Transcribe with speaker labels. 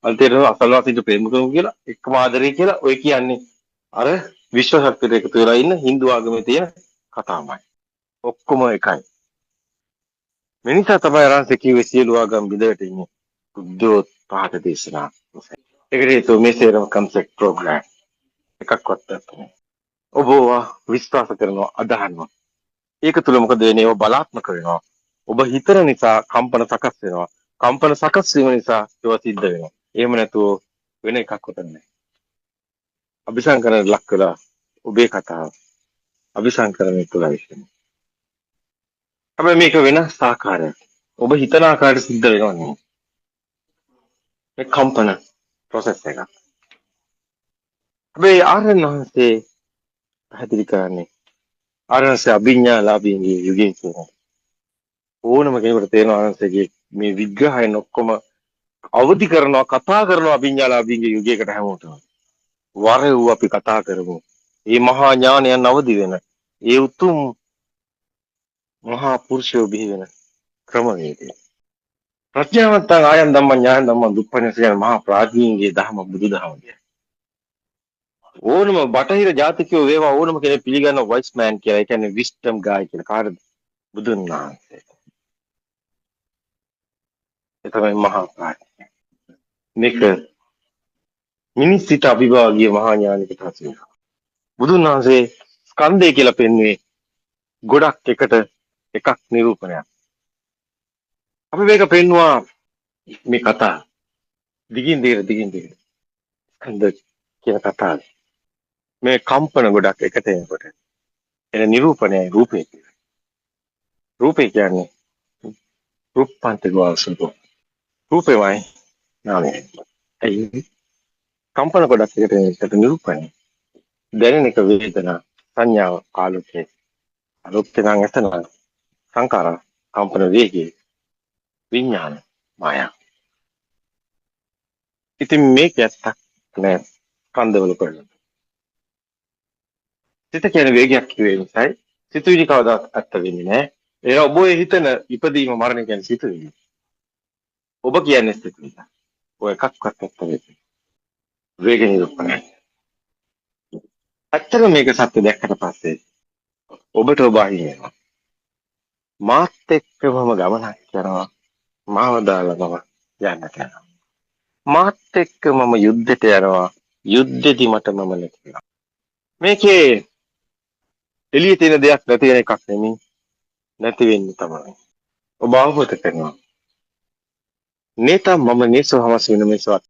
Speaker 1: අන්තිමට අසල්වාසීන්ට ප්‍රේම කරමු කියලා එක්කම ආදරේ කියලා ඔය කියන්නේ අර විශ්ව ශක්තියට එකතු වෙලා ඉන්න Hindu ආගමේ තියෙන කතාවමයි. ඔක්කොම එකයි. මේ නිසා තමයි අරන්සේ කිව්වේ සියලු ආගම් බිඳවට ඉන්නේ. බුද්ධෝත්පාද දේශනා. ඒකට හේතුව මේ සේරම කන්සෙප්ට් ප්‍රෝග්‍රෑම් එකක්වත් නැහැ. ඔබ විශ්වාස කරනවා අදහනවා. ඒක තුල මොකද වෙන්නේ? ඔබ බලාත්මක වෙනවා. ඔබ හිතන නිසා කම්පන සකස් වෙනවා. කම්පන සකස් වීම නිසා ඒවා සිද්ධ වෙනවා. එහෙම නැතුව වෙන එකක් උතන නැහැ. අபிසංකරණ ලක් වෙලා ඔබේ කතාව අபிසංකරණය තුළ විශ්ලේෂණය. හැබැයි මේක වෙනස් ආකාරයක්. ඔබ හිතන ආකාරයට සිද්ධ වෙනවා නෙමෙයි. මේ කම්පන process එක. හැබැයි ආරණහන්සේ පැහැදිලි කරන්නේ ආරණහන්සේ අභිඥාලාභීන්ගේ යුගයේ කියනවා. ඕනම කෙනෙකුට තේරෙනවා ආරණහන්සේගේ මේ විග්‍රහයන් ඔක්කොම අවදි කරනවා කතා කරනවා අභිඥාලාභීන්ගේ යුගයකට හැමෝටම. වරෙව් අපි කතා කරමු. මේ මහා ඥානයන් අවදි වෙන ඒ උතුම් මහා පුරුෂයෝ බිහි වෙන ක්‍රමවේදය. ප්‍රඥාවන්තං ආයන් ධම්ම ඥාන ධම්ම දුප්පඤ්ඤස කියන මහා ප්‍රඥීන්ගේ ධර්ම බුදුදහම කියන්නේ. ඕනම බටහිර ජාතිකයෝ වේවා ඕනම කෙනෙක් පිළිගන්න වයිස් මෑන් කියලා. ඒ කියන්නේ විස්ටම් ගායි කියලා. කාටද? බුදුන් වහන්සේ. ඒ තමයි මහා ප්‍රඥා. මේක මිනිස් සිත අභිභාගීය මහා ඥානික තාසය. බුදුන් වහන්සේ ස්කන්ධය කියලා පෙන්වුවේ ගොඩක් එකට එකක් නිරූපණයක්. අපි මේක පෙන්වුවා මේ කතා දිගින් දිගට ස්කන්ධ කියන කතාව. මේ කම්පන ගොඩක් එකට එනකොට එන නිරූපණයයි රූපේ කියන්නේ. රූපේ කියන්නේ රූපාන්ත ගෝසුතු. රූපේමයි නාමය. ඒ කම්පන ගොඩක් එකට නිරූපණය. දැනෙන එක වේදනා සංඥාව ආලෝකය. ආලෝකය නම් එතන සංකාර කම්පන වේගය විඥාන මායා. ඉතින් මේක ඇත්තක් නෑ ස්කන්ධවල කරන්නේ. සිත කියන වේගයක් කිව්වේ නිසායි සිතුවිලි කවදාවත් ඇත්ත වෙන්නේ නෑ. ඒ ඔබ ඔය හිතන ඉපදීම මරණය කියන්නේ සිතුවිලි. ඔබ කියන්නේ සිතුවිලි. ඔය එකක්වත් ඇත්ත වෙන්නේ. වේග නිරූපණය. ඇත්තට මේක සත්‍ය දැක්කට පස්සේ ඔබට ඔබ අහිමිනවා. මාත් එක්කම ගමනක් කරනවා. මාව දාලා මම යන්න යනවා. මාත් එක්ක මම යුද්ධෙට යනවා. යුද්ධෙදි මට මම නැතිවෙනවා. මේකේ එළියේ තියෙන දෙයක් නැති වෙන එකක් නෙමෙයි. නැති වෙන්නේ තමයි. ඔබ අවබෝධ කරනවා. නේතම් මම නේසෝ හවස් වෙන මේසවත්